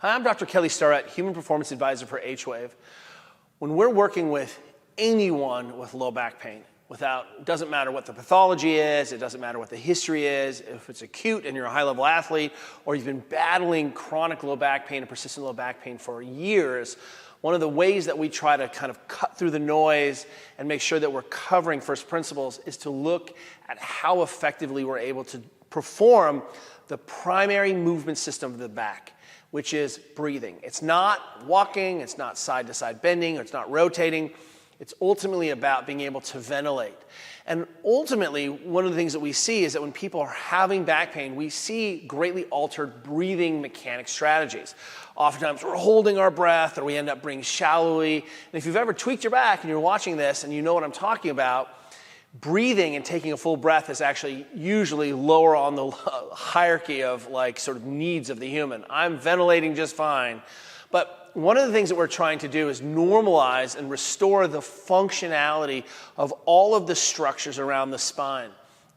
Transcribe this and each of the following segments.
Hi, I'm Dr. Kelly Starrett, Human Performance Advisor for H-Wave. When we're working with anyone with low back pain, it doesn't matter what the pathology is, it doesn't matter what the history is, if it's acute and you're a high-level athlete, or you've been battling chronic low back pain and persistent low back pain for years, one of the ways that we try to kind of cut through the noise and make sure that we're covering first principles is to look at how effectively we're able to perform the primary movement system of the back, which is breathing. It's not walking, it's not side-to-side bending, it's not rotating. It's ultimately about being able to ventilate. And ultimately, one of the things that we see is that when people are having back pain, we see greatly altered breathing mechanic strategies. Oftentimes we're holding our breath or we end up breathing shallowly. And if you've ever tweaked your back and you're watching this and you know what I'm talking about, breathing and taking a full breath is actually usually lower on the hierarchy of sort of needs of the human. I'm ventilating just fine. But one of the things that we're trying to do is normalize and restore the functionality of all of the structures around the spine,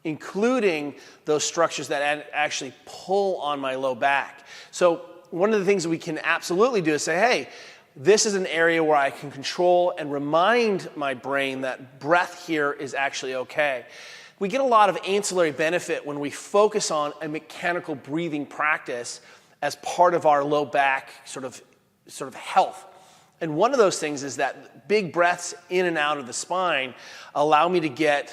including those structures that actually pull on my low back. So one of the things that we can absolutely do is say, hey, this is an area where I can control and remind my brain that breath here is actually okay. We get a lot of ancillary benefit when we focus on a mechanical breathing practice as part of our low back sort of health. And one of those things is that big breaths in and out of the spine allow me to get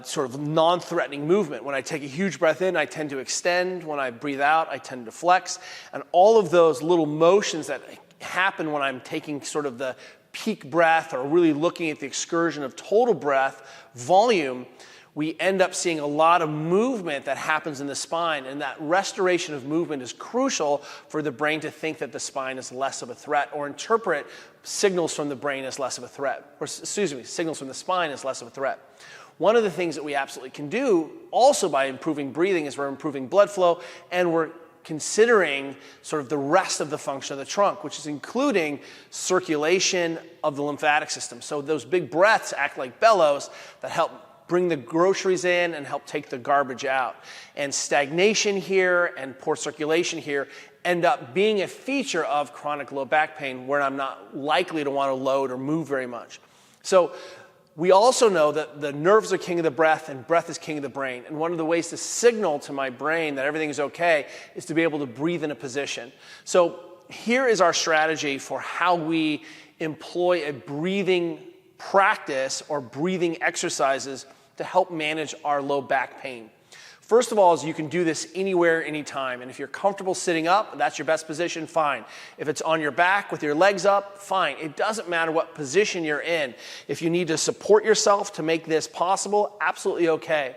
sort of non-threatening movement. When I take a huge breath in, I tend to extend. When I breathe out, I tend to flex. And all of those little motions that happen when I'm taking sort of the peak breath or really looking at the excursion of total breath volume, we end up seeing a lot of movement that happens in the spine, and that restoration of movement is crucial for the brain to think that the spine is less of a threat or interpret signals from the brain as less of a threat, or signals from the spine as less of a threat. One of the things that we absolutely can do also by improving breathing is we're improving blood flow, and we're considering sort of the rest of the function of the trunk, which is including circulation of the lymphatic system. So those big breaths act like bellows that help bring the groceries in and help take the garbage out. And stagnation here and poor circulation here end up being a feature of chronic low back pain where I'm not likely to want to load or move very much. So we also know that the nerves are king of the breath and breath is king of the brain. And one of the ways to signal to my brain that everything is okay is to be able to breathe in a position. So here is our strategy for how we employ a breathing practice or breathing exercises to help manage our low back pain. First of all, is you can do this anywhere, anytime. And if you're comfortable sitting up, that's your best position, fine. If it's on your back with your legs up, fine. It doesn't matter what position you're in. If you need to support yourself to make this possible, absolutely okay.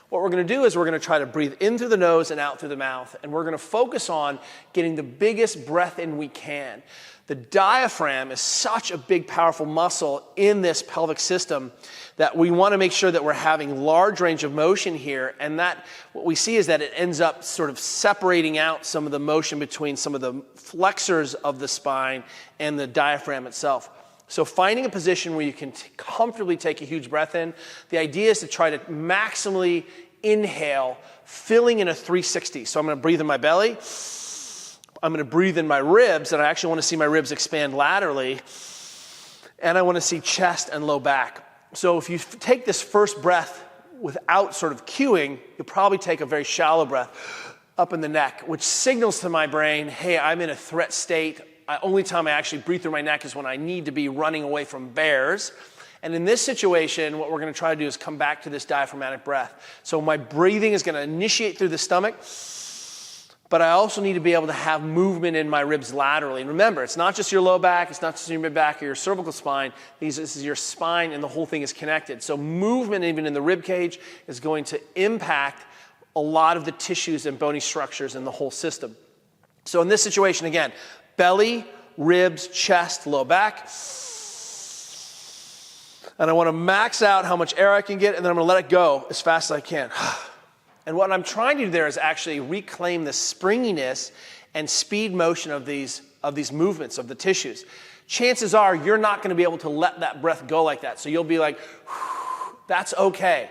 What we're going to do is we're going to try to breathe in through the nose and out through the mouth. And we're going to focus on getting the biggest breath in we can. The diaphragm is such a big, powerful muscle in this pelvic system that we want to make sure that we're having large range of motion here. And that what we see is that it ends up sort of separating out some of the motion between some of the flexors of the spine and the diaphragm itself. So finding a position where you can comfortably take a huge breath in, the idea is to try to maximally inhale, filling in a 360. So I'm going to breathe in my belly. I'm going to breathe in my ribs, and I actually want to see my ribs expand laterally, and I want to see chest and low back. So if you take this first breath without sort of cueing, you'll probably take a very shallow breath up in the neck, which signals to my brain, hey, I'm in a threat state. Only time I actually breathe through my neck is when I need to be running away from bears. And in this situation, what we're going to try to do is come back to this diaphragmatic breath. So my breathing is going to initiate through the stomach, but I also need to be able to have movement in my ribs laterally. And remember, it's not just your low back, it's not just your mid back or your cervical spine. This is your spine, and the whole thing is connected. So movement even in the rib cage is going to impact a lot of the tissues and bony structures in the whole system. So in this situation, again, belly, ribs, chest, low back. And I want to max out how much air I can get, and then I'm going to let it go as fast as I can. And what I'm trying to do there is actually reclaim the springiness and speed motion of these movements of the tissues. Chances are you're not going to be able to let that breath go like that. So you'll be like, that's okay.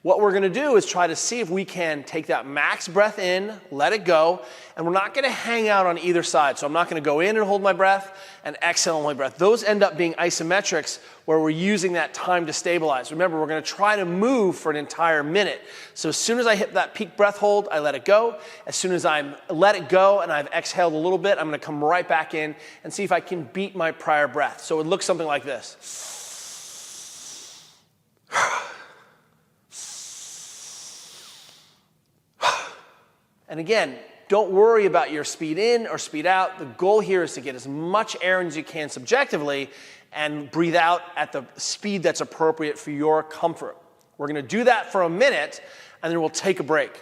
What we're going to do is try to see if we can take that max breath in, let it go, and we're not going to hang out on either side. So I'm not going to go in and hold my breath and exhale and hold my breath. Those end up being isometrics where we're using that time to stabilize. Remember, we're going to try to move for an entire minute. So as soon as I hit that peak breath hold, I let it go. As soon as I let it go and I've exhaled a little bit, I'm going to come right back in and see if I can beat my prior breath. So it looks something like this. And again, don't worry about your speed in or speed out. The goal here is to get as much air as you can subjectively and breathe out at the speed that's appropriate for your comfort. We're going to do that for a minute, and then we'll take a break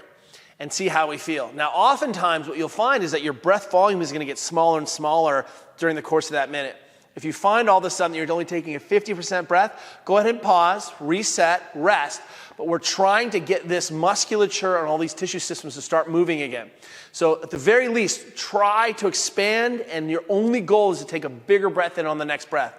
and see how we feel. Now, oftentimes what you'll find is that your breath volume is going to get smaller and smaller during the course of that minute. If you find all of a sudden that you're only taking a 50% breath, go ahead and pause, reset, rest. But we're trying to get this musculature and all these tissue systems to start moving again. So at the very least, try to expand, and your only goal is to take a bigger breath in on the next breath.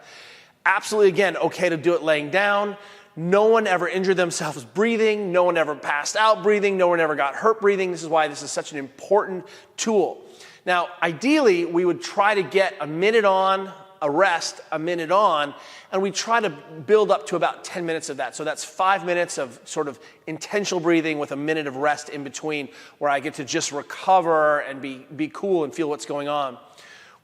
Absolutely, again, okay to do it laying down. No one ever injured themselves breathing. No one ever passed out breathing. No one ever got hurt breathing. This is why this is such an important tool. Now, ideally, we would try to get a minute on, a rest, a minute on, and we try to build up to about 10 minutes of that. So that's 5 minutes of sort of intentional breathing with a minute of rest in between where I get to just recover and be cool and feel what's going on.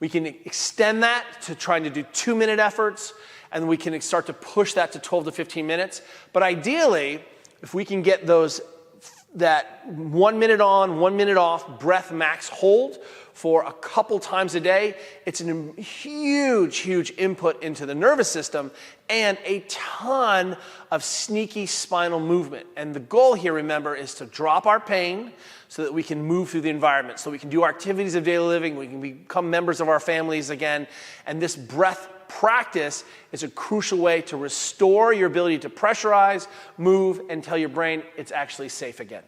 We can extend that to trying to do 2-minute efforts, and we can start to push that to 12 to 15 minutes. But ideally, if we can get that 1 minute on, 1 minute off, breath max hold for a couple times a day, it's a huge, huge input into the nervous system and a ton of sneaky spinal movement. And the goal here, remember, is to drop our pain so that we can move through the environment, so we can do our activities of daily living, we can become members of our families again. And this breath practice is a crucial way to restore your ability to pressurize, move, and tell your brain it's actually safe again.